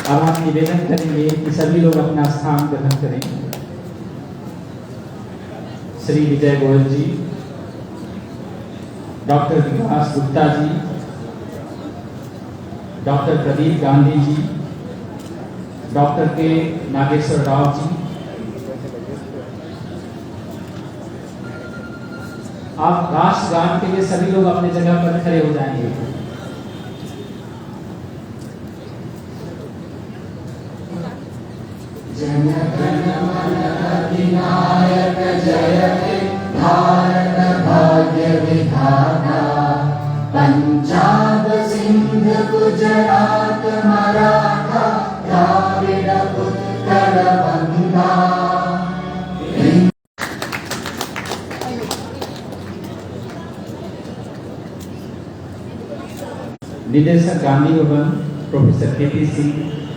अब हम निवेदन करेंगे कि सभी लोग अपना स्थान ग्रहण करें। श्री विजय गोयल जी, डॉक्टर विकास Gupta ji, doctor Pradeep Gandhi ji, doctor K Nageshwar Rao ji, आप राष्ट्रगान के लिए सभी लोग अपने जगह पर खड़े हो जाएंगे। जन गण मन अधिनायक जय हे भारत भाग्य विधाता, पंजाब सिंध गुजरात मराठा द्राविड़ उत्कल बंगा। निदेशक गांधी भवन प्रोफेसर केपी सिंह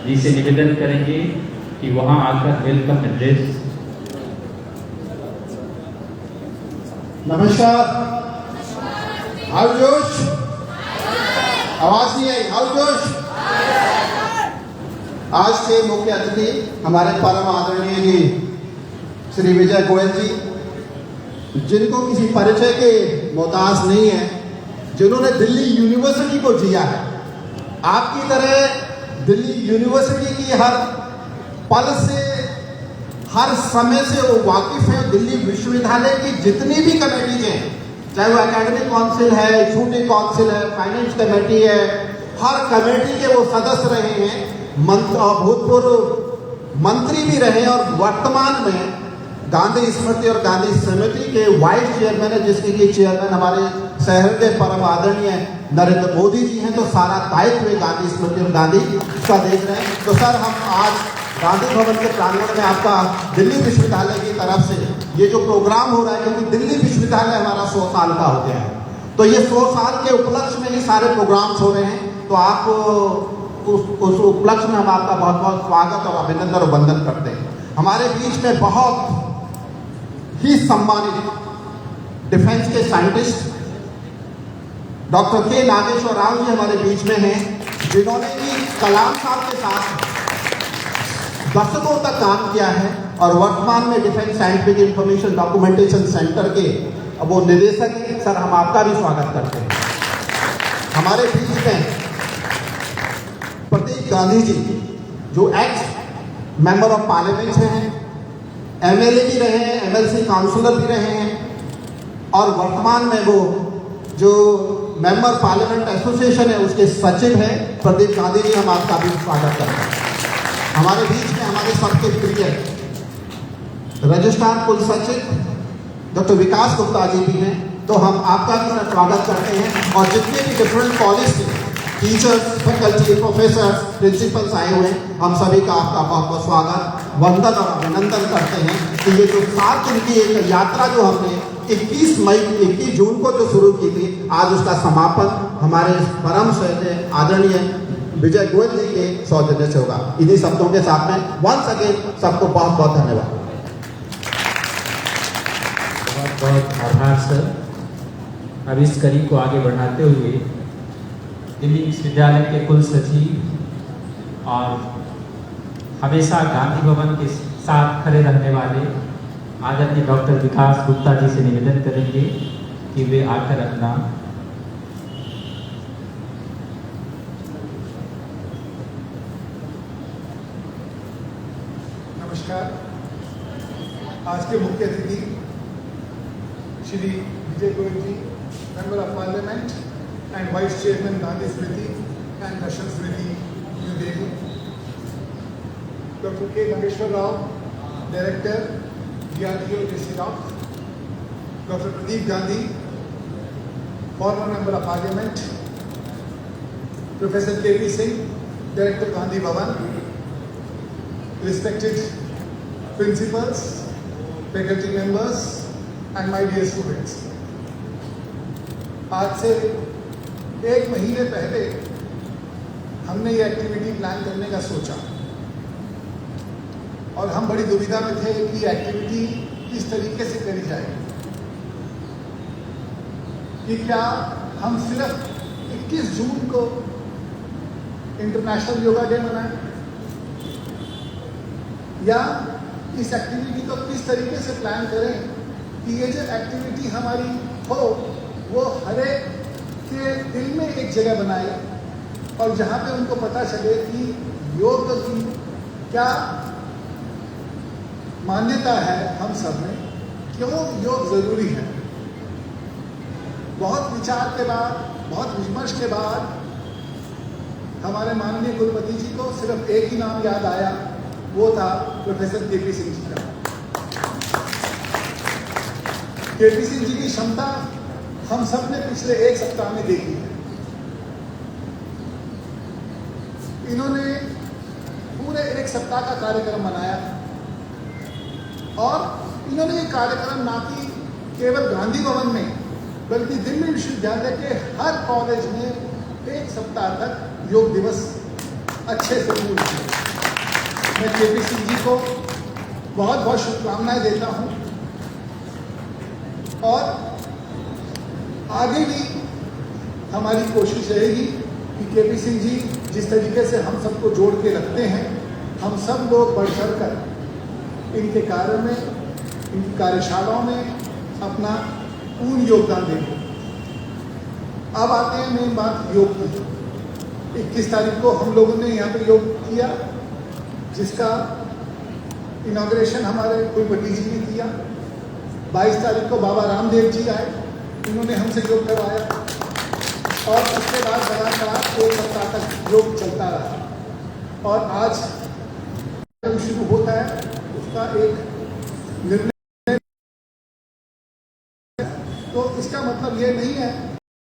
जी से निवेदन करेंगे कि वहां आकर वेलकम एड्रेस। नमस्कार। हाउ जोश, आवाज नहीं आई, हाउ जोश। आज के मुख्य अतिथि हमारे परम आदरणीय जी श्री विजय गोयल जी, जिनको किसी परिचय के मोहताज नहीं है, जिन्होंने दिल्ली यूनिवर्सिटी को जिया है। आपकी तरह दिल्ली यूनिवर्सिटी की हर पल से, हर समय से वो वाकिफ है। दिल्ली विश्वविद्यालय की जितनी भी कमेटीज हैं, चाहे वो एकेडमिक काउंसिल है, शूटिंग काउंसिल है, फाइनेंस कमेटी है, हर कमेटी के वो सदस्य रहे हैं, भूतपूर्व मंत्री भी रहे और वर्तमान में गांधी स्मृति और गांधी समिति के वाइस चेयरमैन है, जिसके लिए चेयरमैन हमारे शहर के परम आदरणीय नरेंद्र मोदी जी हैं। तो सारा दायित्व गांधी स्मृति और गांधी का देख रहे हैं। तो सर, हम आज गांधी भवन के प्रांगण में आपका दिल्ली विश्वविद्यालय की तरफ से ये जो प्रोग्राम हो रहा है, क्योंकि दिल्ली विश्वविद्यालय हमारा 100 साल का हो गया है, तो ये 100 साल के उपलक्ष्य में ही सारे प्रोग्राम्स हो रहे हैं। तो आप उस उपलक्ष्य में हम आपका बहुत बहुत स्वागत और अभिनंदन और वंदन करते हैं। हमारे बीच में बहुत ही सम्मानित डिफेंस के scientist doctor K Nageshwar Rao ji हमारे बीच में हैं, जिन्होंने भी कलाम साहब के साथ दशकों तक काम किया है और वर्तमान में defence scientific information documentation centre के वो निदेशक हैं। सर, हम आपका भी स्वागत करते हैं। हमारे बीच में प्रदीप गांधी जी, जो एक्स मेंबर ऑफ पार्लियामेंट हैं, एमएलए भी रहे हैं, एमएलसी काउंसिलर भी रहे हैं और वर्तमान में वो जो मेंबर पार्लियामेंट एसोसिएशन है उसके सचिव हैं। प्रदीप गांधी जी, हम आपका भी स्वागत करते हैं। हमारे बीच में हमारे सबके प्रिय रजिस्ट्रार कुल सचिव डॉक्टर विकास गुप्ता जी भी हैं। तो हम आपका भी स्वागत करते हैं और जितने भी डिफरेंट कॉलेज के टीचर्स, फैकल्टी, प्रोफेसर, प्रिंसिपल्स आए हुए हैं, हम सभी का आपका बहुत बहुत स्वागत, वंदन और अभिनंदन करते हैं कि ये जो 7 दिन की एक यात्रा जो हमने 21 जून को जो शुरू की थी, आज उसका समापन हमारे परम श्रद्धेय आदरणीय विजय गोयल जी के सौजन्य से होगा। इन्हीं शब्दों के साथ में वंस अगेन सबको बहुत बहुत धन्यवाद। बहुत बहुत आभार सर। अब इस कड़ी को आगे बढ़ाते हुए दिल्ली विश्वविद्यालय के कुल सचिव और हमेशा गांधी भवन के साथ खड़े रहने वाले आदरणीय डॉक्टर विकास गुप्ता जी से निवेदन करेंगे कि वे आकर अपना नमस्कार। आज के मुख्य अतिथि Shri Vijay Goyal ji, member of parliament and vice chairman Gandhi Smriti and Darshan Smriti New Delhi, doctor K Nageshwar Rao, director DRDO JC Rock, doctor Pradeep Gandhi, former member of parliament, professor KP Singh, director Gandhi Bhavan, respected principals, faculty members and my dear students, आज से 1 महीने पहले हमने ये एक्टिविटी प्लान करने का सोचा और हम बड़ी दुविधा में थे कि एक्टिविटी किस तरीके से करी जाए, कि क्या हम सिर्फ 21 जून को इंटरनेशनल योगा डे मनाएं या इस एक्टिविटी को किस तरीके से प्लान करें कि ये जो एक्टिविटी हमारी हो वो हर एक के दिल में एक जगह बनाए और जहाँ पे उनको पता चले कि योग की क्या मान्यता है हम सब में, क्यों योग जरूरी है। बहुत विचार के बाद, बहुत विमर्श के बाद हमारे माननीय कुलपति जी को सिर्फ एक ही नाम याद आया, वो था प्रोफेसर केपी सिंह जी का। केपी सिंह जी की क्षमता हम सब ने पिछले एक सप्ताह में देखी है। इन्होंने पूरे एक सप्ताह का कार्यक्रम बनाया और इन्होंने ये कार्यक्रम ना कि केवल गांधी भवन में बल्कि दिल्ली विश्वविद्यालय के हर कॉलेज में एक सप्ताह तक योग दिवस अच्छे से पूर्ण किया। मैं केपी सिंह जी को बहुत बहुत शुभकामनाएं देता हूं और आगे भी हमारी कोशिश रहेगी कि केपी सिंह जी जिस तरीके से हम सबको जोड़ के रखते हैं, हम सब लोग बढ़ चढ़ कर इनके कार्य में, इनकी कार्यशालाओं में अपना पूर्ण योगदान देंगे। अब आते हैं मेन बात योग की। 21 तारीख को हम लोगों ने यहाँ पे योग किया, जिसका इनॉग्रेशन हमारे कुलपति जी ने किया। 22 तारीख को बाबा रामदेव जी आए, उन्होंने हमसे योग करवाया और उसके बाद लगातार एक सप्ताह तक योग चलता रहा और आज शुरू होता है उसका एक निर्णय। तो इसका मतलब ये नहीं है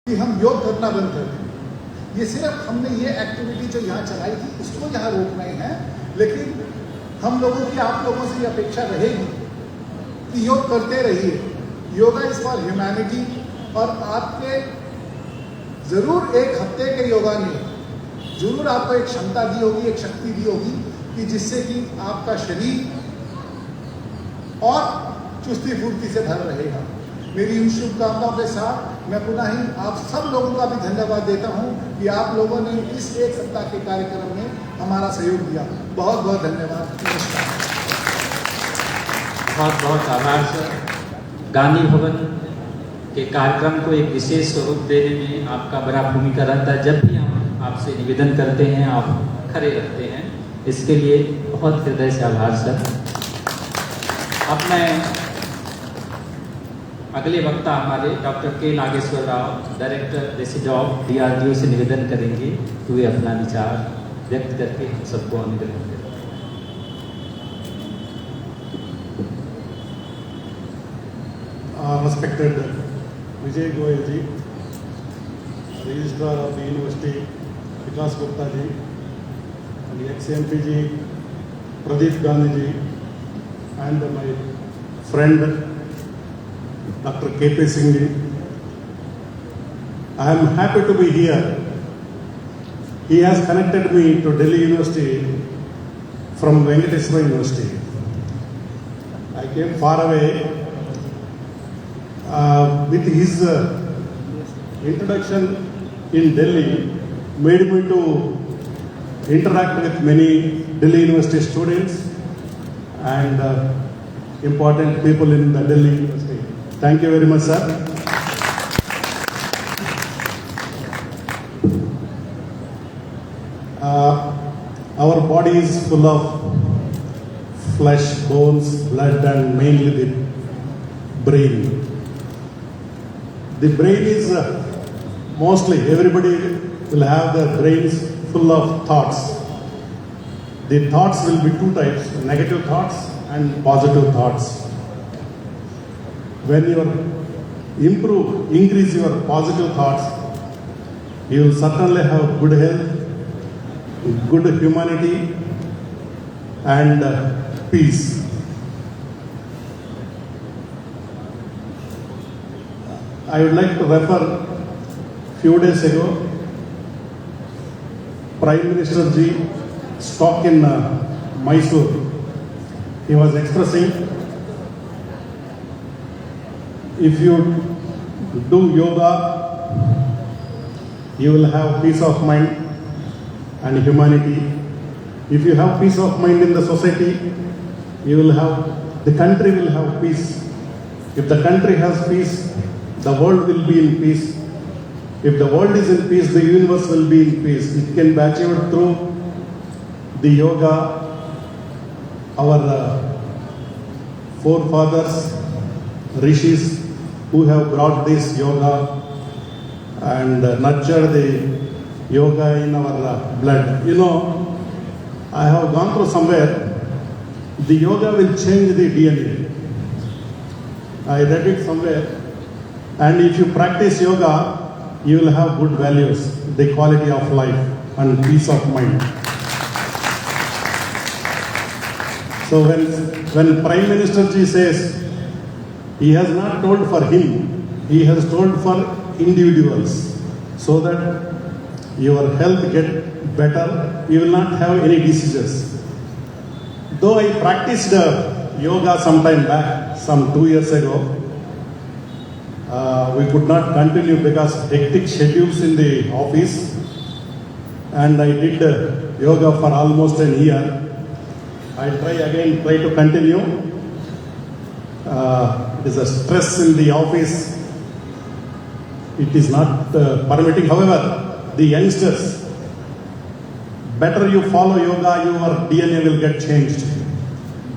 कि हम योग करना बंद कर दें। ये सिर्फ हमने ये एक्टिविटी जो यहाँ चलाई थी इसको यहाँ रोक रहे हैं, लेकिन हम लोगों की, आप लोगों से ये अपेक्षा रहेगी कि योग करते रहिए। योगा इज फॉर ह्यूमैनिटी और आपके जरूर एक हफ्ते के योगा नहीं, जरूर आपको एक क्षमता दी होगी, एक शक्ति दी होगी कि जिससे कि आपका शरीर और चुस्ती फुर्ती से भर रहेगा। मेरी इन शुभकामनाओं के साथ मैं पुनः ही आप सब लोगों का भी धन्यवाद देता हूं कि आप लोगों ने इस एक सप्ताह के कार्यक्रम में हमारा सहयोग दिया। बहुत बहुत धन्यवाद। नमस्कार। बहुत बहुत आभार सर। गांधी भवन के कार्यक्रम को एक विशेष स्वरूप देने में आपका बड़ा भूमिका रहता है। जब भी हम आपसे निवेदन करते हैं आप खड़े रहते हैं, इसके लिए बहुत हृदय से आभार सर। अब मैं अगले वक्ता हमारे doctor K Nageshwar Rao, director resident DRDO से निवेदन करेंगे कि वे अपना विचार व्यक्त करके हम सबको अनुग्रह करें। Respected Vijay Goyal ji, Registrar of the University, Vikas Gupta ji, and ex-MP ji, Pradeep Gandhi ji, and my friend Dr. KP Singh ji. I am happy to be here. He has connected me to Delhi University from Venkateswara University. I came far away. With his introduction in Delhi made me to interact with many Delhi University students and important people in the Delhi University. Thank you very much, sir. Our body is full of flesh, bones, blood, and mainly the brain. The brain is mostly everybody will have their brains full of thoughts. The thoughts will be two types: negative thoughts and positive thoughts. When you increase your positive thoughts, you will certainly have good health, good humanity, and peace. I would like to refer few days ago, Prime Minister ji spoke in Mysore. He was expressing, if you do yoga, you will have peace of mind and humanity. If you have peace of mind in the society, you will have, the country will have peace. If the country has peace, the world will be in peace. If the world is in peace, the universe will be in peace. It can be achieved through the yoga. Our forefathers, rishis, who have brought this yoga and nurtured the yoga in our blood. You know, I have gone through somewhere, the yoga will change the DNA. I read it somewhere. And if you practice yoga, you will have good values, the quality of life and peace of mind. So when Prime Minister Ji says, he has not told for him, he has told for individuals, so that your health get better, you will not have any diseases. Though I practiced yoga some time back, some 2 years ago, we could not continue because hectic schedules in the office, and I did yoga for almost a year. I try to continue. It is a stress in the office. It is not permitting. However, the youngsters, better you follow yoga, your DNA will get changed.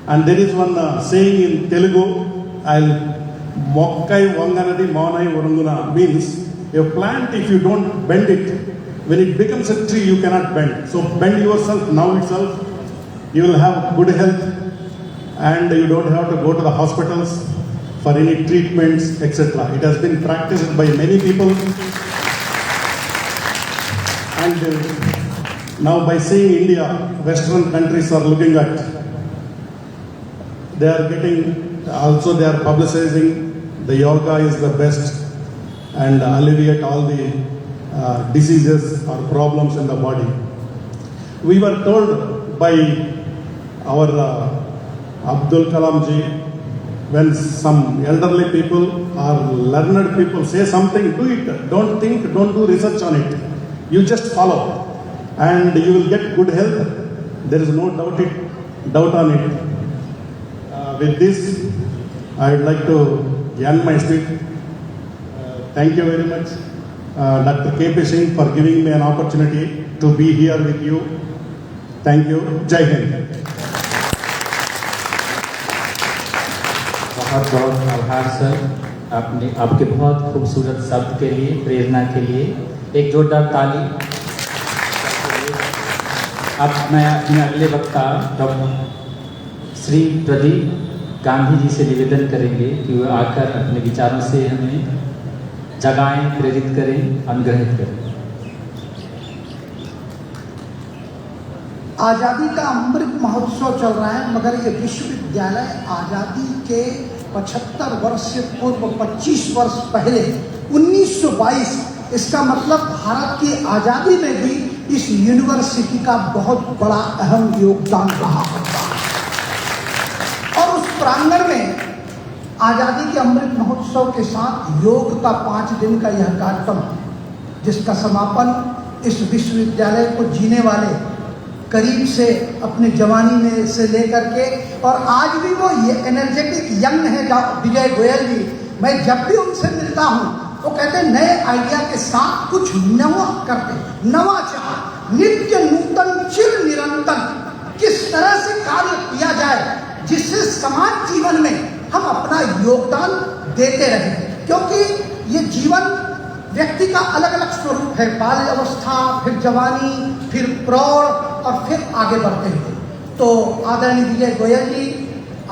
And there is one saying in Telugu, Mokkai Vanganadi Maunai Varunguna, means a plant, if you don't bend it, when it becomes a tree, you cannot bend. So bend yourself now itself. You will have good health, and you don't have to go to the hospitals for any treatments, etc. It has been practiced by many people. And now by seeing India, Western countries are looking at, they are getting, also they are publicizing the yoga is the best and alleviate all the diseases or problems in the body. We were told by our Abdul Kalam Ji, when some elderly people or learned people say something, do it. Don't think, don't do research on it. You just follow and you will get good health. There is no doubt on it. With this, I would like to end my speech. Thank you very much, Dr. K.P. Singh, for giving me an opportunity to be here with you. Thank you. Jai Hind. बहुत बहुत आभार sir, आपके बहुत खूबसूरत शब्द के लिए, प्रेरणा के लिए एक जोरदार ताली। अब मैं अपने अगले वक्ता डॉक्टर श्री प्रदीप गांधी जी से निवेदन करेंगे कि वो आकर अपने विचारों से हमें जगाएं, प्रेरित करें, अनुग्रहित करें। आज़ादी का अमृत महोत्सव चल रहा है, मगर ये विश्वविद्यालय आज़ादी के 75 वर्ष से पूर्व 25 वर्ष पहले 1922, इसका मतलब भारत की आज़ादी में भी इस यूनिवर्सिटी का बहुत बड़ा अहम योगदान रहा होता है। और उस प्रांगण में आज़ादी के अमृत महोत्सव के साथ योग का 5 दिन का यह कार्यक्रम है, जिसका समापन इस विश्वविद्यालय को जीने वाले करीब से अपने जवानी में से लेकर के, और आज भी वो ये एनर्जेटिक यंग है विजय गोयल जी। मैं जब भी उनसे मिलता हूँ वो कहते हैं नए आइडिया के साथ कुछ नवा करते, नवाचार, नित्य नूतन चिर निरंतर किस तरह से कार्य किया जाए जिससे समाज जीवन में हम अपना योगदान देते रहें। क्योंकि ये जीवन व्यक्ति का अलग अलग स्वरूप है, बाल्य अवस्था, फिर जवानी, फिर प्रौढ़ और फिर आगे बढ़ते हुए। तो आदरणीय विजय गोयल जी,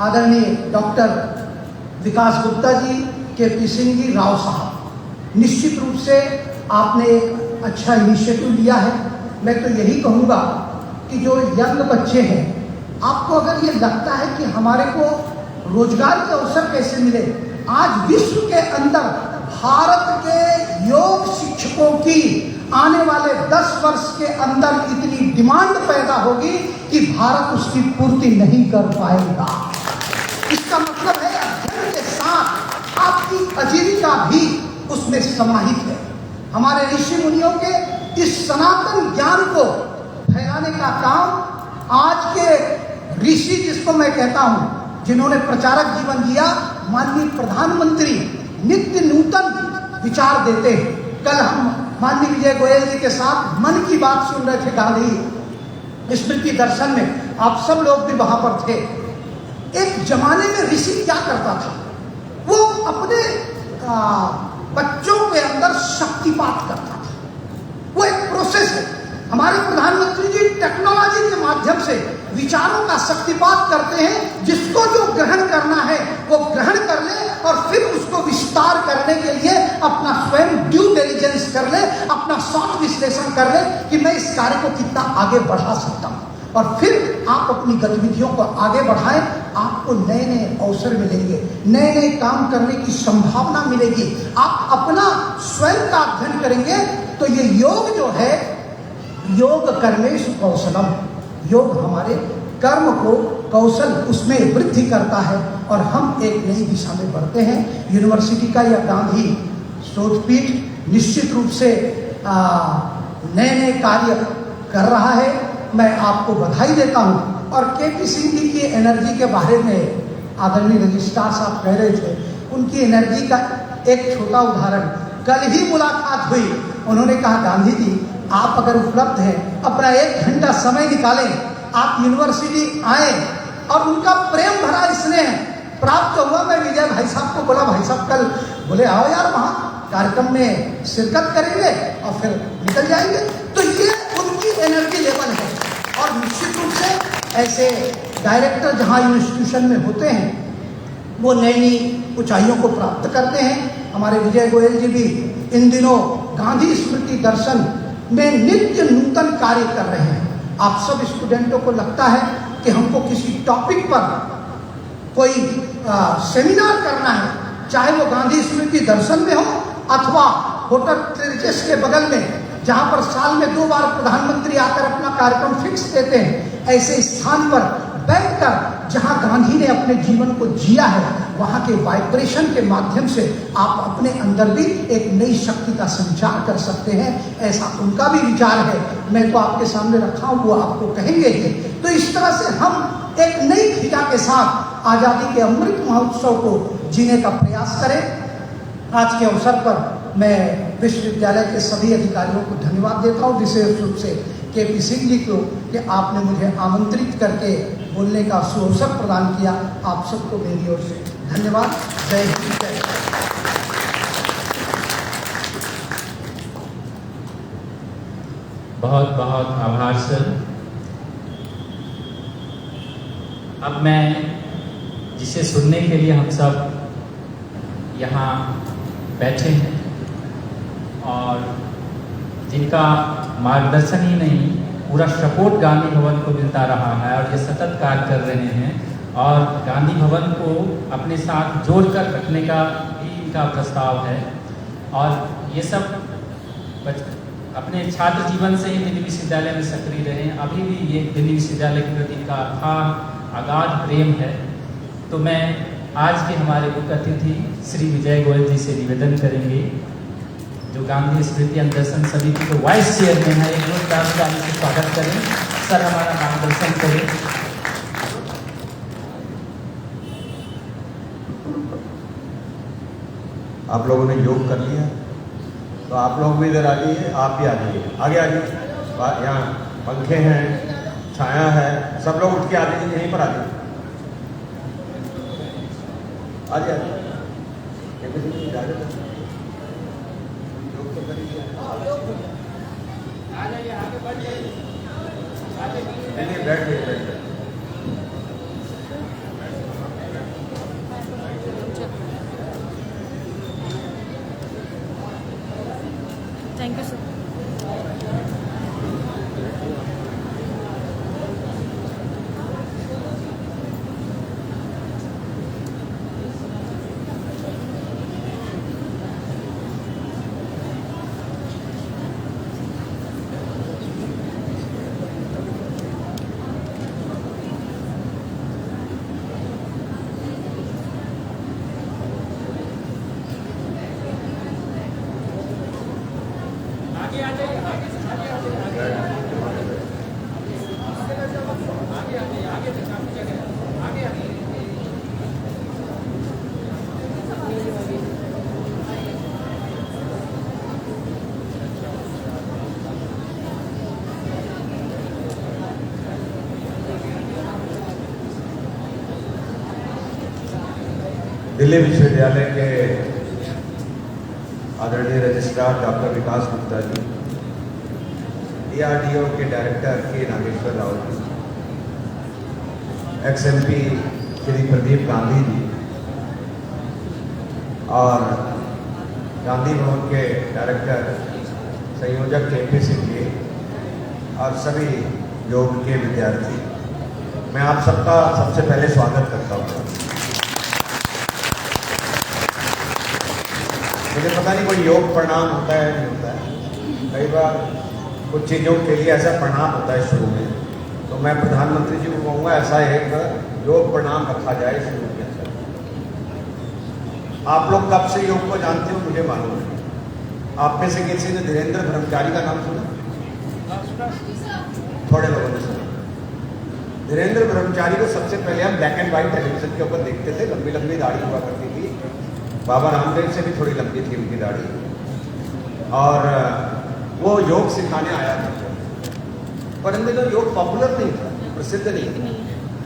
आदरणीय डॉक्टर विकास गुप्ता जी, के.पी. सिंह जी, राव साहब, निश्चित रूप से आपने एक अच्छा इनिशिएटिव लिया है। मैं तो यही कहूँगा कि जो यंग बच्चे हैं, आपको अगर ये लगता है कि हमारे को रोजगार के अवसर कैसे मिले, आज विश्व के अंदर भारत के योग शिक्षकों की आने वाले 10 वर्ष के अंदर इतनी डिमांड पैदा होगी कि भारत उसकी पूर्ति नहीं कर पाएगा। इसका मतलब है अध्ययन के साथ आपकी आजीविका भी उसमें समाहित है। हमारे ऋषि मुनियों के इस सनातन ज्ञान को फैलाने का काम आज के ऋषि जिसको मैं कहता हूं, जिन्होंने प्रचारक जीवन जिया, माननीय प्रधानमंत्री नित्य नूतन विचार देते हैं। कल हम माननीय विजय गोयल जी के साथ मन की बात सुन रहे थे गांधी स्मृति दर्शन में, आप सब लोग भी वहां पर थे। एक जमाने में ऋषि क्या करता था, वो अपने बच्चों के अंदर शक्तिपात करता था। वो एक प्रोसेस है। हमारे प्रधानमंत्री जी टेक्नोलॉजी के माध्यम से विचारों का शक्तिपात करते हैं, जिसको जो ग्रहण करना है वो ग्रहण कर ले और फिर उसको विस्तार करने के लिए अपना स्वयं ड्यू डिलिजेंस कर ले, अपना शॉर्ट विश्लेषण कर ले कि मैं इस कार्य को कितना आगे बढ़ा सकता हूं, और फिर आप अपनी गतिविधियों को आगे बढ़ाएं। आपको नए नए अवसर मिलेंगे, नए नए काम करने की संभावना मिलेगी। आप अपना स्वयं का अध्ययन करेंगे तो ये योग जो है, योग कर्मेश कौशलम, योग हमारे कर्म को कौशल उसमें वृद्धि करता है और हम एक नई दिशा में बढ़ते हैं। यूनिवर्सिटी का यह गांधी शोधपीठ निश्चित रूप से नए नए कार्य कर रहा है। मैं आपको बधाई देता हूं। और केपी सिंह जी की एनर्जी के बारे में आदरणीय रजिस्ट्रार साहब कह रहे थे, उनकी एनर्जी का एक छोटा उदाहरण, कल ही मुलाकात हुई। उन्होंने कहा, गांधी जी आप अगर उपलब्ध हैं, अपना 1 घंटा समय निकालें, आप यूनिवर्सिटी आए। और उनका प्रेम भरा स्नेह प्राप्त हुआ। मैं विजय भाई साहब को बोला, भाई साहब कल, बोले आओ यार वहाँ कार्यक्रम में शिरकत करेंगे और फिर निकल जाएंगे। तो ये उनकी एनर्जी लेवल है। और निश्चित रूप से ऐसे डायरेक्टर जहाँ इंस्टीट्यूशन में होते हैं वो नई नई ऊंचाइयों को प्राप्त करते हैं। हमारे विजय गोयल जी भी इन दिनों गांधी स्मृति दर्शन में नित्य नूतन कार्य कर रहे हैं। आप सब स्टूडेंटों को लगता है कि हमको किसी टॉपिक पर कोई सेमिनार करना है, चाहे वो गांधी स्मृति दर्शन में हो अथवा होटल ट्रेजेस के बगल में, जहां पर साल में 2 बार प्रधानमंत्री आकर अपना कार्यक्रम फिक्स देते हैं, ऐसे स्थान पर बैठकर जहां गांधी ने अपने जीवन को जिया है, वहां के वाइब्रेशन के माध्यम से आप अपने अंदर भी एक नई शक्ति का संचार कर सकते हैं। ऐसा उनका भी विचार है। मैं तो आपके सामने रखा हूं, वो आपको कहेंगे ही। तो इस तरह से हम एक नई खिजा के साथ आजादी के अमृत महोत्सव को जीने का प्रयास करें। आज के अवसर पर मैं विश्वविद्यालय के सभी अधिकारियों को धन्यवाद देता हूँ, विशेष रूप से केपी सिंह जी को कि आपने मुझे आमंत्रित करके बोलने का सुअवसर प्रदान किया। आप सबको मेरी ओर से धन्यवाद। जय हिंद, जय भारत। बहुत बहुत आभार सर। अब मैं जिसे सुनने के लिए हम सब यहाँ बैठे हैं और जिनका मार्गदर्शन ही नहीं, पूरा सपोर्ट गांधी भवन को मिलता रहा है और ये सतत कार्य कर रहे हैं, और गांधी भवन को अपने साथ जोड़कर रखने का भी इनका प्रस्ताव है। और ये सब अपने छात्र जीवन से ही दिल्ली विश्वविद्यालय में सक्रिय रहे हैं। अभी भी ये दिल्ली विश्वविद्यालय के प्रति इनका अगाध प्रेम है। तो मैं आज के हमारे मुख्य अतिथि श्री विजय गोयल जी से निवेदन करेंगे, जो गांधी स्मृति अनुदर्शन समिति के वाइस चेयरमैन है, एक जोरदार ताली से स्वागत करें। सर हमारा मार्गदर्शन करें। आप लोगों ने योग कर लिया तो आप लोग भी इधर आ जाइए, आप भी आ जाइए, आगे आ जाइए। यहाँ पंखे हैं, छाया है, सब लोग उठ के आ जाइए, यहीं पर आ जाइए, आ जाइए। बैठ थैंक यू सर। आगे दिल्ली विश्वविद्यालय के आदरणीय रजिस्ट्रार डॉक्टर विकास गुप्ता जी, DRDO के डायरेक्टर के नागेश्वर राव जी, XMP श्री प्रदीप गांधी जी और गांधी भवन के डायरेक्टर संयोजक KP सिंह जी और सभी योग के विद्यार्थी, मैं आप सबका सबसे पहले स्वागत करता हूँ। मुझे पता नहीं कोई योग प्रणाम होता है नहीं होता है, कई बार कुछ चीज़ों के लिए ऐसा प्रणाम होता है शुरू में, तो मैं प्रधानमंत्री जी को कहूँगा ऐसा एक योग प्रणाम रखा जाए शुरू के अंदर। आप लोग कब से योग को जानते हो मुझे मालूम है। आप में से किसी ने धीरेन्द्र ब्रह्मचारी का नाम सुना? थोड़े लोगों ने सुना। धीरेन्द्र ब्रह्मचारी को सबसे पहले हम ब्लैक एंड व्हाइट टेलीविजन के ऊपर देखते थे, लंबी लंबी दाढ़ी हुआ करती थी। बाबा रामदेव से भी थोड़ी लंबी थी उनकी दाढ़ी, और वो योग सिखाने आया था। पर इन दिनों योग पॉपुलर नहीं था, प्रसिद्ध नहीं था,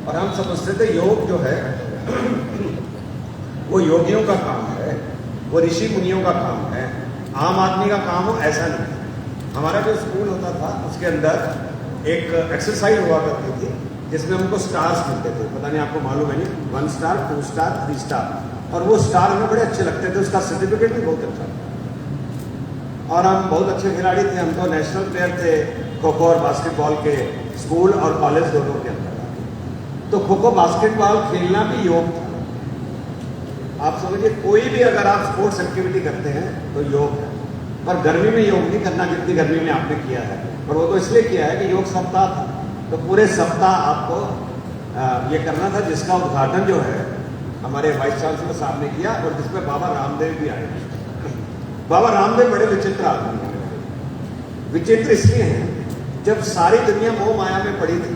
और हम समझते थे योग जो है वो योगियों का काम है, वो ऋषि मुनियों का काम है, आम आदमी का काम हो ऐसा नहीं। हमारा जो स्कूल होता था उसके अंदर एक एक्सरसाइज हुआ करती थी जिसमें हमको स्टार्स मिलते थे, पता नहीं आपको मालूम है नहीं, 1 स्टार 2 स्टार 3 स्टार, और वो स्टार हमें बड़े अच्छे लगते थे, उसका सर्टिफिकेट भी बहुत अच्छा था और हम बहुत अच्छे खिलाड़ी थे। हम तो नेशनल प्लेयर थे खो खो और बास्केटबॉल के, स्कूल और कॉलेज दोनों के अंदर। तो खो खो बास्केटबॉल खेलना भी योग था। आप समझिए कोई भी अगर आप स्पोर्ट्स एक्टिविटी करते हैं तो योग है, पर गर्मी में योग नहीं करना जितनी गर्मी में आपने किया है, और वो तो इसलिए किया है कि योग सप्ताह था, तो पूरे सप्ताह आपको ये करना था, जिसका उद्घाटन जो है हमारे वाइस चांसलर साहब ने किया और जिसमें बाबा रामदेव भी आए। बाबा रामदेव बड़े विचित्र आदमी हैं। विचित्र इसलिए हैं, जब सारी दुनिया मोह माया में पड़ी थी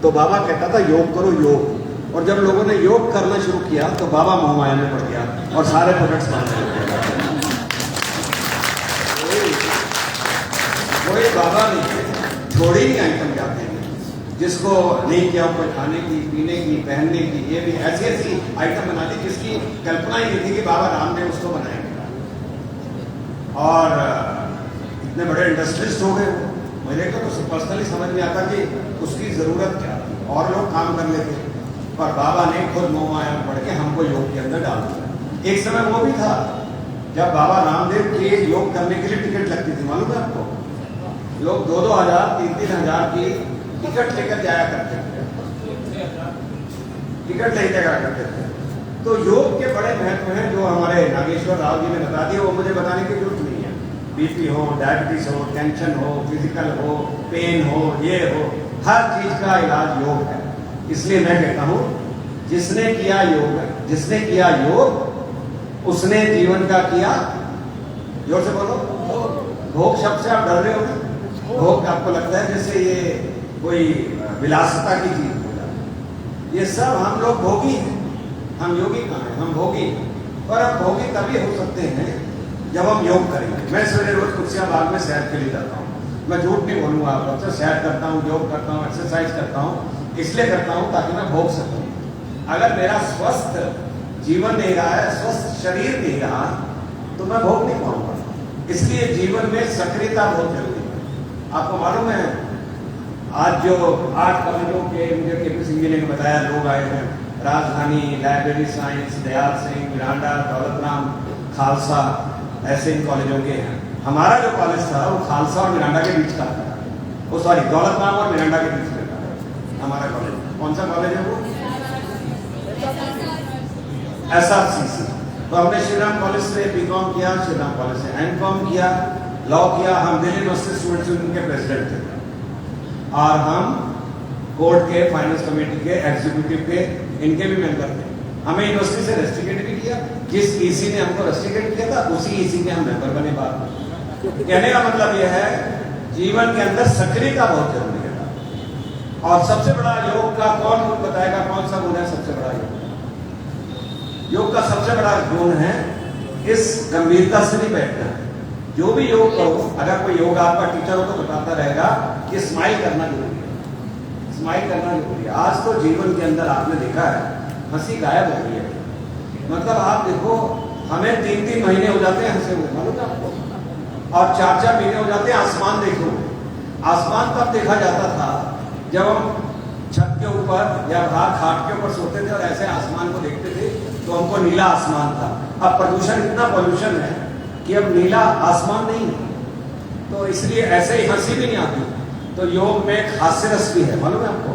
तो बाबा कहता था योग करो योग, और जब लोगों ने योग करना शुरू किया तो बाबा मोह माया में पड़ गया और सारे प्रोडक्ट्स मारने लग गए। कोई बाबा नहीं है, थोड़ी ही आइटम जाते हैं जिसको नहीं किया कोई खाने की, पीने की, पहनने की, ये भी ऐसी ऐसी आइटम बना दी जिसकी कल्पना ही नहीं थी कि बाबा रामदेव उसको बनाएंगे। और इतने बड़े इंडस्ट्रिस्ट हो गए, मुझे तो पर्सनली समझ में आता कि उसकी जरूरत क्या थी, और लोग काम कर लेते, पर बाबा ने खुद मोह माया में पढ़ के हमको योग के अंदर डाल दिया। एक समय वो भी था जब बाबा रामदेव के योग करने के लिए टिकट लगती थी, मालूम है आपको? लोग 2-2 हजार 3-3 हजार की टिकट लेकर जाया करते थे, टिकट लेकर जाया करते थे। तो योग के बड़े महत्व हैं जो हमारे नागेश्वर राव जी ने बता दिया, वो मुझे बताने की जरूरत नहीं है। बीपी हो, डायबिटीज हो, टेंशन हो, फिजिकल हो, पेन हो, ये हो, हर चीज का इलाज योग है। इसलिए मैं कहता हूं जिसने किया योग उसने जीवन का किया, जोर से बोलो, भोग शब्द से आप डर रहे हो ना? भोग आपको लगता है जैसे ये कोई विलासिता की चीज हो जाती, ये सब हम लोग भोगी हैं। हम योगी कहाँ हैं? हम भोगी, पर हम भोगी तभी हो सकते हैं जब हम योग करेंगे। मैं सवेरे रोज कुर्सियाबाग में सैर के लिए जाता हूँ, मैं झूठ नहीं बोलूंगा आपको, सैर करता हूँ, योग करता हूँ, एक्सरसाइज करता हूँ, इसलिए करता हूँ ताकि मैं भोग सकूँ। अगर मेरा स्वस्थ जीवन नहीं रहा है, स्वस्थ शरीर नहीं रहा, तो मैं भोग नहीं पाऊंगा। इसलिए जीवन में सक्रियता बहुत जरूरी है। आपको मालूम है आज जो 8 कॉलेजों के मुझे KP सिंह जी ने बताया लोग आए हैं, राजधानी, library science, Dayal Singh, Miranda, Daulatram, Khalsa, ऐसे इन कॉलेजों के हैं। हमारा जो कॉलेज था वो खालसा और मिरांडा के बीच का था, वो सॉरी दौलतराम और मिरांडा के बीच में था हमारा कॉलेज। कौन सा कॉलेज है वो? SRCC। तो हमने श्रीराम कॉलेज से BCom किया, श्रीराम कॉलेज से MCom किया, लॉ किया। हम दिल्ली यूनिवर्सिटी स्टूडेंट्स यूनियन के प्रेसिडेंट थे, और हम कोर्ट के, फाइनेंस कमेटी के, एग्जीक्यूटिव के, इनके भी मेंबर थे। हमें यूनिवर्सिटी से रेस्ट्रिकेट भी किया, जिस EC ने हमको रेस्ट्रिकेट किया था उसी EC के हम मेंबर बने बाद। कहने का मतलब यह है जीवन के अंदर सक्रियता बहुत जरूरी है। और सबसे बड़ा योग का कौन गुण बताएगा? कौन सा गुण है सबसे बड़ा? योग का सबसे बड़ा गुण है इस गंभीरता से नहीं बैठना। जो भी योग करो, अगर कोई योग आपका टीचर हो तो बताता रहेगा कि स्माइल करना जरूरी है, स्माइल करना जरूरी है। आज तो जीवन के अंदर आपने देखा है हंसी गायब हो गई है। मतलब आप देखो, हमें 3-3 महीने हो जाते हैं हंसे हुए, मालूम है आपको, और 4-4 महीने हो जाते हैं आसमान देखे हुए। आसमान तब देखा जाता था जब हम छत के ऊपर या बाहर खाट के ऊपर सोते थे और ऐसे आसमान को देखते थे तो हमको नीला आसमान था। अब प्रदूषण, इतना पॉल्यूशन है कि अब नीला आसमान नहीं है, तो इसलिए ऐसे ही हंसी भी नहीं आती। तो योग में एक हास्य रस भी है, मालूम है आपको,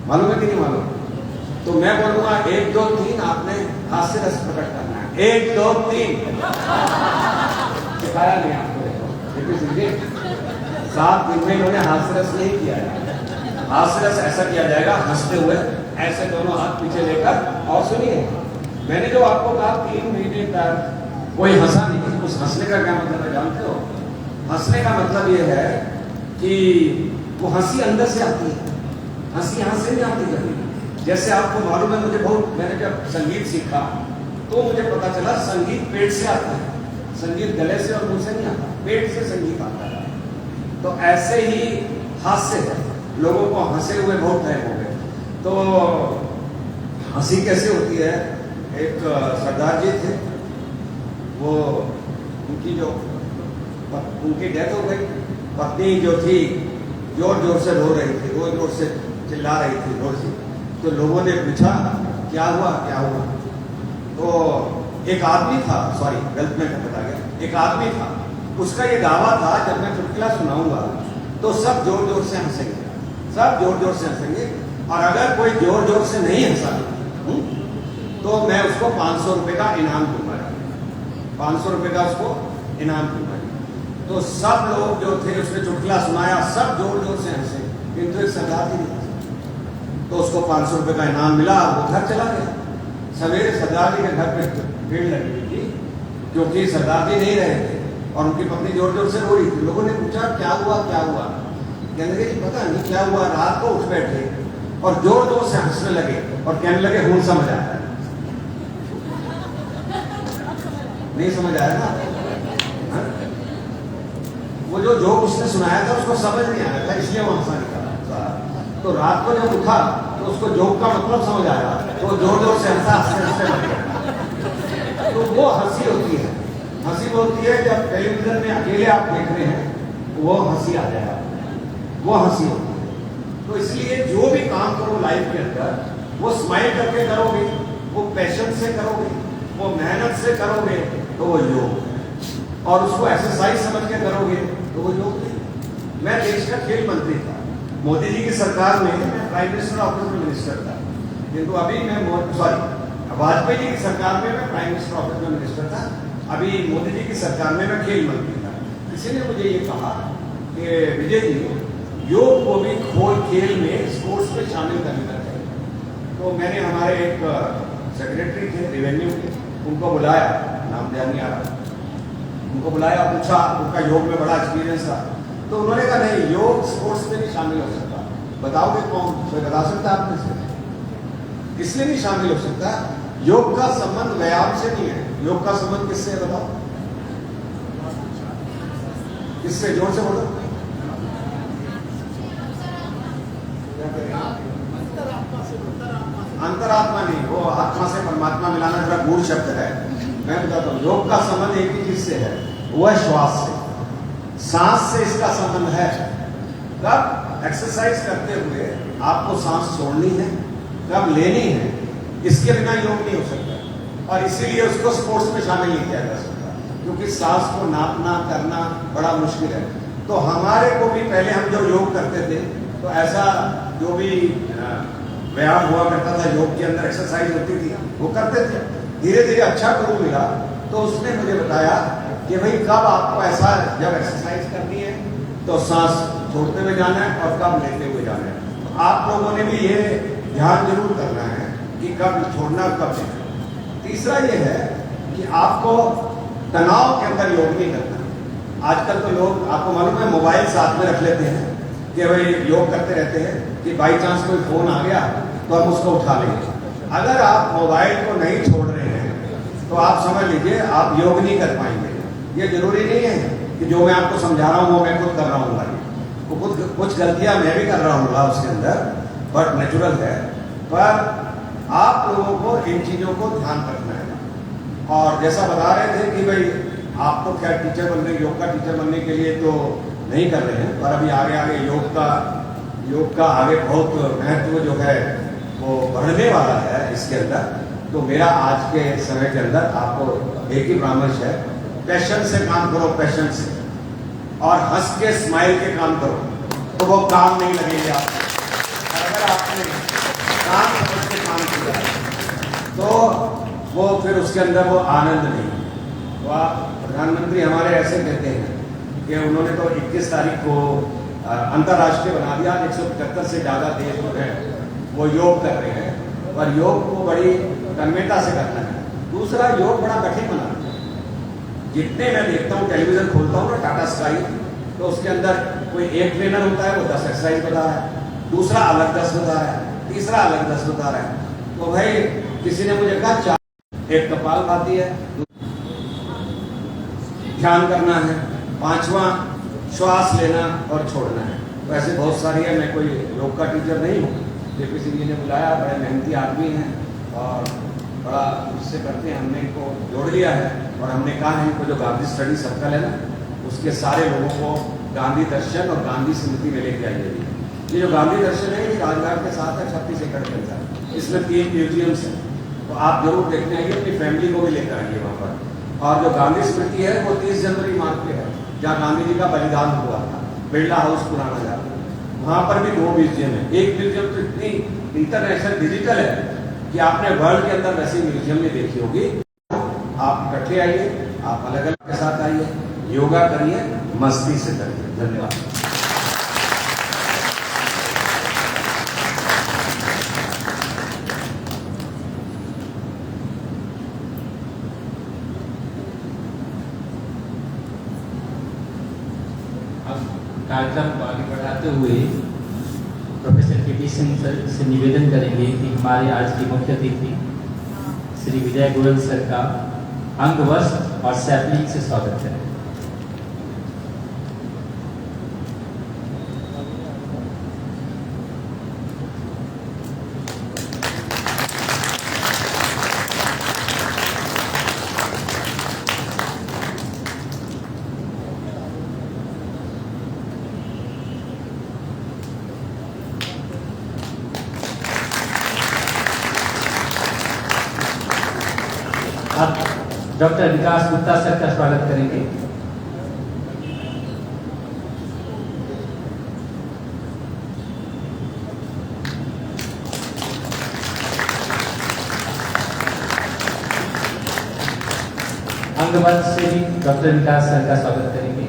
मालूम है कि नहीं मालूम? तो मैं बोलूंगा 1 2 3 आपने हास्य रस प्रकट करना है। 1 2 3 सिखाया नहीं आपको, देखो 7 दिन में इन्होंने हास्य रस नहीं किया है। हास्य रस ऐसा किया जाएगा हंसते हुए, ऐसे दोनों हाथ पीछे लेकर। और सुनिए, मैंने जो आपको कहा 3 महीने तक कोई हंसा नहीं, उस हंसने का क्या मतलब है जानते हो? हंसने का मतलब ये है कि वो हंसी अंदर से आती है, हंसी यहाँ से नहीं आती कभी। जैसे आपको मालूम है, मुझे बहुत, मैंने जब संगीत सीखा तो मुझे पता चला संगीत पेट से आता है, संगीत गले से और मुंह से नहीं आता, पेट से संगीत आता है। तो ऐसे ही हास्य है, लोगों को हंसे हुए बहुत टाइम हो गए। तो हंसी कैसे होती है? एक सरदार जी थे, वो उनकी डेथ हो गई। पत्नी जो थी जोर जोर से रो रही थी, जोर जोर से चिल्ला रही थी जोर से। तो लोगों ने पूछा क्या हुआ, क्या हुआ? तो एक आदमी था, सॉरी गलत में बता गया, एक आदमी था, उसका ये दावा था जब मैं चुटकुला सुनाऊंगा तो सब जोर जोर से हंसेंगे, सब जोर जोर से हंसेंगे, और अगर कोई जोर जोर से नहीं हंसा तो मैं उसको 500 रुपए का इनाम दूंगा, 500 रुपए का उसको इनाम दूंगा। तो सब लोग जो थे, उसने चुटकुला सुनाया, सब जोर जोर से हंसे, किंतु एक सरदार जी नहीं हंसे। तो उसको 500 रुपए का इनाम मिला, वो घर चला गया। सवेरे सरदार जी के घर पे भीड़ लगी हुई थी, क्योंकि सरदार जी नहीं रहे थे और उनकी पत्नी जोर जोर से रो रही थी। लोगों ने पूछा क्या हुआ, क्या हुआ? कहने लगे पता नहीं क्या हुआ, रात को उठ बैठे और जोर जोर से हंसने लगे और कहने लगे हूं समझ आया। नहीं समझ आया ना? हा? वो जो जोक उसने सुनाया था उसको समझ नहीं आया था, इसलिए वो हंसा निकाला। तो रात को जब उठा तो उसको जोक का मतलब समझ आया, तो जोर जोर से हंसा, हंसते हंसते मर गया। तो वो हंसी होती है। हंसी वो होती है जब टेलीविजन में अकेले आप देख रहे हैं, वो हंसी आ जाएगा, वो हंसी होती है। तो इसलिए जो भी काम करो लाइफ के अंदर, वो स्माइल करके करोगे, वो पैशन से करोगे, वो मेहनत से करोगे तो वो योग है, और उसको एक्सरसाइज समझ के करोगे तो वो योग नहीं। मैं देश का खेल मंत्री था, मोदी जी की सरकार में मैं प्राइम मिनिस्टर ऑफिस में मिनिस्टर था, किंतु अभी मैं वाजपेयी जी की सरकार में मैं प्राइम मिनिस्टर ऑफिस में मिनिस्टर था, अभी मोदी जी की सरकार में मैं खेल मंत्री था। किसी ने मुझे ये कहा कि विजय जी योग को भी खेल में, स्पोर्ट्स में शामिल करना चाहिए। तो मैंने हमारे एक सेक्रेटरी थे रेवेन्यू के, उनको बुलाया, नाम ध्यान नहीं आ रहा, उनको बुलाया, पूछा, उनका योग में बड़ा एक्सपीरियंस था। तो उन्होंने कहा नहीं, योग स्पोर्ट्स में नहीं शामिल हो सकता। बताओगे कौन? कोई बता सकता है आपने से? किसलिए नहीं शामिल हो सकता? योग का संबंध व्यायाम से नहीं है, योग का संबंध किससे है बताओ? किससे? जोर से बोलो। अंतरात्मा नहीं, वो आत्मा से परमात्मा मिलाना जरा गूढ़ शब्द है। मैं बताता हूँ, योग का संबंध एक ही चीज से है, वो है श्वास से, सांस से इसका संबंध है। कब एक्सरसाइज करते हुए आपको सांस छोड़नी है, कब लेनी है, इसके बिना योग नहीं हो सकता। और इसीलिए उसको स्पोर्ट्स में शामिल नहीं किया जा सकता, क्योंकि सांस को नापना करना बड़ा मुश्किल है। तो हमारे को भी पहले हम जब योग करते थे तो ऐसा जो भी व्यायाम हुआ करता था, योग के अंदर एक्सरसाइज होती थी, वो करते थे। धीरे धीरे अच्छा गुरु मिला तो उसने मुझे बताया कि भाई कब आपको ऐसा जब एक्सरसाइज करनी है तो सांस छोड़ते हुए जाना है और कब लेते हुए जाना है। तो आप लोगों ने भी ये ध्यान जरूर करना है कि कब छोड़ना कब लेना। तीसरा ये है कि आपको तनाव के अंदर योग नहीं करना। आजकल तो लोग, आपको मालूम है, मोबाइल साथ में रख लेते हैं कि भाई योग करते रहते हैं कि बाई चांस कोई फोन आ गया तो हम उसको उठा लेंगे। अगर आप मोबाइल को नहीं छोड़ रहे हैं तो आप समझ लीजिए आप योग नहीं कर पाएंगे। ये जरूरी नहीं है कि जो मैं आपको समझा रहा हूँ वो मैं खुद कर रहा हूँ, वो कुछ गलतियां मैं भी कर रहा हूँ उसके अंदर, बट नेचुरल है। पर आप लोगों को इन चीज़ों को ध्यान रखना है। और जैसा बता रहे थे कि भाई आप तो खैर टीचर बनने, योग का टीचर बनने के लिए तो नहीं कर रहे हैं, पर अभी आगे आगे योग का आगे बहुत महत्व जो है वो बढ़ने वाला है इसके अंदर। तो मेरा आज के समय के अंदर आपको एक ही परामर्श है, पैशन से काम करो, पैशन से, और हंस के स्माइल के काम करो, तो वो काम नहीं लगेगा आपको। अगर आपने काम समझ के काम किया तो वो फिर उसके अंदर वो आनंद नहीं। वो प्रधानमंत्री हमारे ऐसे कहते हैं कि उन्होंने तो 21 तारीख को अंतर्राष्ट्रीय बना दिया। 175 से ज़्यादा देश जो है वो योग कर रहे हैं, पर योग को बड़ी तन्मयता से करना है। दूसरा, योग बड़ा कठिन बना है। जितने मैं देखता हूँ, टेलीविजन खोलता हूँ ना, टाटा स्काई, तो उसके अंदर कोई एक ट्रेनर होता है, वो 10 एक्सरसाइज बता रहा है, दूसरा अलग 10 बता रहा है, तीसरा अलग 10 बता रहा है। तो भाई किसी ने मुझे कहा 4, एक कपालभाति है, ध्यान करना है, 5वां श्वास लेना और छोड़ना है। तो ऐसे बहुत सारी है। मैं कोई योग का टीचर नहीं हूँ, जेपी सिंह जी ने बुलाया, बड़े मेहनती आदमी हैं और बड़ा उससे करते हैं। हमने इनको जोड़ लिया है और हमने कहा है इनको जो गांधी स्टडी सर्कल है ना, उसके सारे लोगों को गांधी दर्शन और गांधी स्मृति में लेके आइए। ये जो गांधी दर्शन है ये राजघाट के साथ है, 36 एकड़ के अंदर। इसमें 3 म्यूजियम्स हैं, तो आप जरूर देखने आइए, अपनी फैमिली को भी लेकर आइए वहाँ पर। और जो गांधी स्मृति है वो 30 जनवरी मार्च पे है, जहाँ गांधी जी का बलिदान हुआ था, बिरला हाउस पुराना जहाँ, वहाँ पर भी 2 म्यूजियम है। एक म्यूजियम तो इतनी इंटरनेशनल डिजिटल है कि आपने वर्ल्ड के अंदर वैसी म्यूजियम में देखी होगी। आप इकट्ठे आइए, आप अलग अलग के साथ आइए, योगा करिए, मस्ती से करिए। धन्यवाद। कार्यक्रम को आगे बढ़ाते हुए प्रोफेसर के पी सिंह सर से निवेदन करेंगे कि हमारे आज की मुख्य अतिथि श्री विजय गोयल सर का अंग वस्त्र और सैपलिंग से स्वागत करें। अब डॉक्टर विकास गुप्ता सर का स्वागत करेंगे। अंगमंच से भी डॉक्टर विकास सर का स्वागत करेंगे।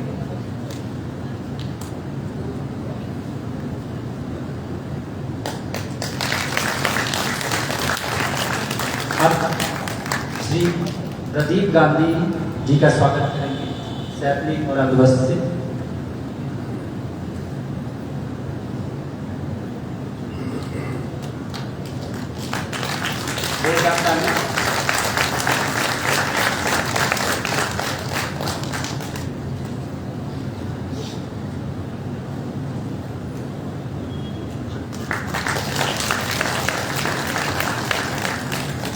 अब श्री प्रदीप गांधी जी का स्वागत करेंगे सैपलिंग और अंगवस्त्र से।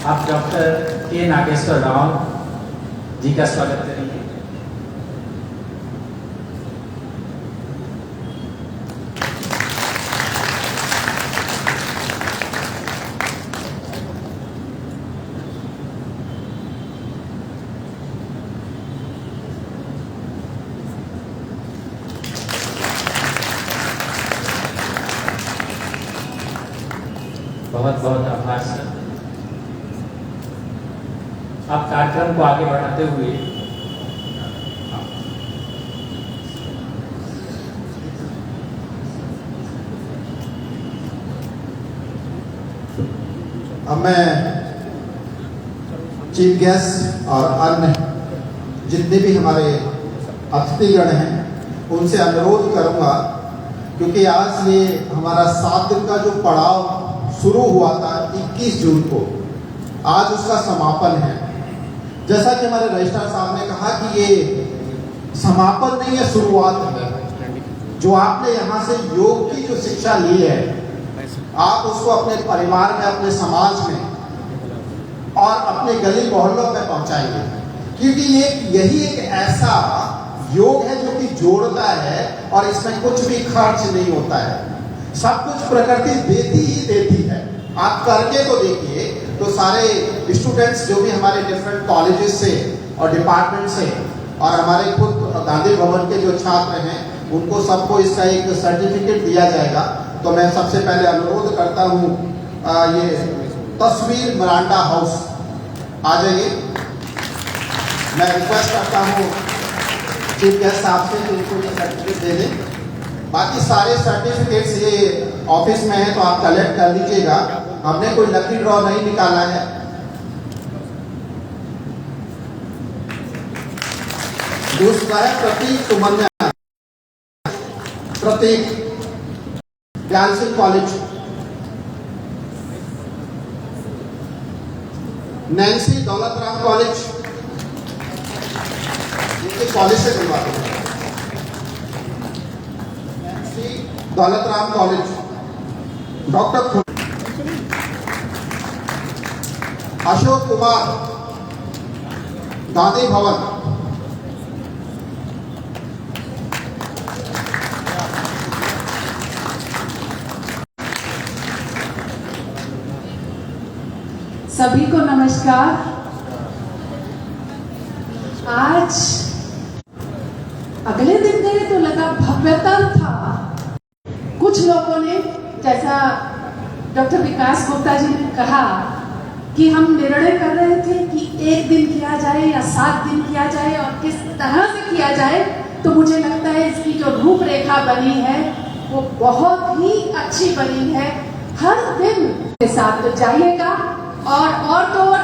आप डॉक्टर के नागेश्वर राव जी का स्वागत करेंगे। बहुत बहुत आभार सर। अब कार्यक्रम को आगे बढ़ाते हुए अब मैं चीफ गेस्ट और अन्य जितने भी हमारे अतिथिगण हैं उनसे अनुरोध करूंगा, क्योंकि आज ये हमारा 7 दिन का जो पड़ाव शुरू हुआ था 21 जून को, आज उसका समापन है। जैसा कि हमारे रजिस्ट्रार साहब ने कहा कि ये समापन नहीं है, शुरुआत है। जो आपने यहाँ से योग की जो शिक्षा ली है, आप उसको अपने परिवार में, अपने समाज में और अपने गली मोहल्लों में पहुंचाएंगे, क्योंकि यही एक ऐसा योग है जो कि जोड़ता है और इसमें कुछ भी खर्च नहीं होता है, सब कुछ प्रकृति देती ही देती है। आप करके तो देखिए, तो सारे स्टूडेंट्स जो भी हमारे डिफरेंट कॉलेजेस से और डिपार्टमेंट से और हमारे खुद गांधी भवन के जो छात्र हैं उनको सबको इसका एक सर्टिफिकेट दिया जाएगा। तो मैं सबसे पहले अनुरोध करता हूँ ये तस्वीर मरांडा हाउस आ जाइए। मैं रिक्वेस्ट करता हूँ चीफ गेस्ट साहब से कि इनको ये सर्टिफिकेट दे दें। बाकी सारे सर्टिफिकेट्स ये ऑफिस में है तो आप कलेक्ट कर लीजिएगा। हमने कोई लकी ड्रॉ नहीं निकाला है। दूसरा है प्रतीक सुमन्या, प्रतीक ज्ञान Singh college. Nancy Daulat Ram college, इनके कॉलेज से बुलवाते हैं। Nancy Daulat Ram college. Doctor Ashok Kumar Gandhi Bhavan. सभी को नमस्कार। आज अगले दिन गए तो लगा भव्यता था। कुछ लोगों ने, जैसा डॉक्टर विकास गुप्ता जी ने कहा कि हम निर्णय कर रहे थे कि 1 दिन किया जाए या 7 दिन किया जाए और किस तरह से किया जाए, तो मुझे लगता है इसकी जो रूपरेखा बनी है वो बहुत ही अच्छी बनी है। हर दिन के साथ तो जाइएगा और तो और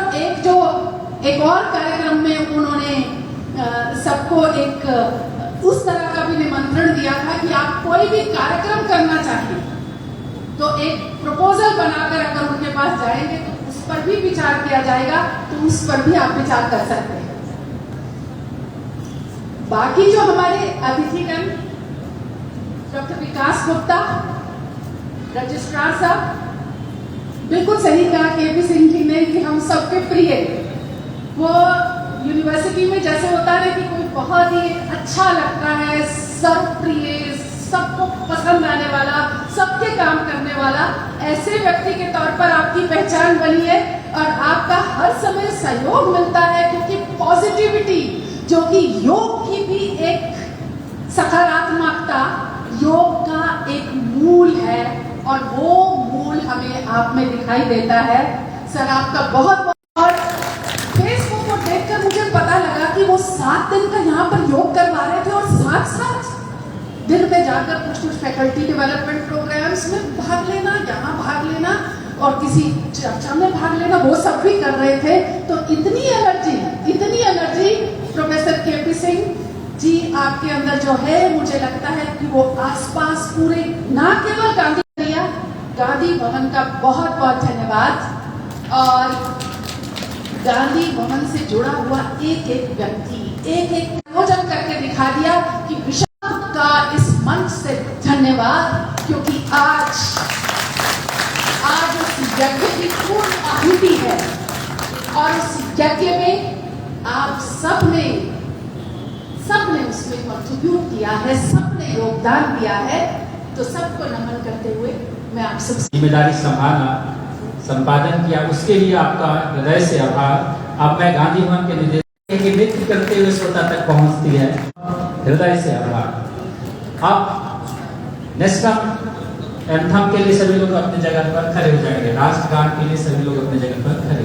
एक और कार्यक्रम में उन्होंने सबको एक उस तरह का भी निमंत्रण दिया था कि आप कोई भी कार्यक्रम करना चाहिए तो एक प्रपोजल बनाकर अगर उनके पास जाएंगे तो उस पर भी विचार किया जाएगा, तो उस पर भी आप विचार कर सकते हैं। बाकी जो हमारे अतिथिगण डॉक्टर विकास गुप्ता रजिस्ट्रार साहब, बिल्कुल सही कहा केपी सिंह जी ने कि हम सबके प्रिय, वो यूनिवर्सिटी में जैसे होता है कि कोई बहुत ही अच्छा लगता है, सर्वप्रिय, सबको पसंद आने वाला, सबके काम करने वाला, ऐसे व्यक्ति के तौर पर आपकी पहचान बनी है और आपका हर समय सहयोग मिलता है, क्योंकि पॉजिटिविटी जो कि योग की भी एक सकारात्मकता, योग का एक मूल है और वो मूल हमें आप में दिखाई देता है। सर आपका बहुत बहुत फेसबुक को देखकर मुझे पता लगा कि वो 7 दिन का यहाँ पर योग करवा रहे थे और साथ दिन में जाकर कुछ फैकल्टी डेवलपमेंट प्रोग्राम्स में भाग लेना, यहाँ भाग लेना और किसी चर्चा में भाग लेना, वो सब भी कर रहे थे। तो इतनी energy professor KP Singh ji आपके अंदर जो है, मुझे लगता है कि वो आसपास पूरे ना केवल गांधी भवन का बहुत बहुत धन्यवाद। और गांधी भवन से जुड़ा हुआ एक व्यक्ति एक आयोजन करके दिखा दिया कि विषय का इस मंच से धन्यवाद, क्योंकि आज उस यज्ञ की पूर्ण आहुति है और उस यज्ञ में आप सबने उसमें कंट्रीब्यूट किया है, सबने योगदान दिया है। तो सबको नमन करते हुए मैं आप सब जिम्मेदारी संभालना, संपादन किया, उसके लिए आपका हृदय से आभार। अब मैं गांधी भवन के निर्देश की नृत्य करते हुए श्रोता तक पहुंचती है, हृदय से आभार। अब नेशनल एंथम के लिए सभी लोग अपने जगह पर खड़े हो जाएंगे, राष्ट्रगान के लिए सभी लोग अपने जगह पर खड़े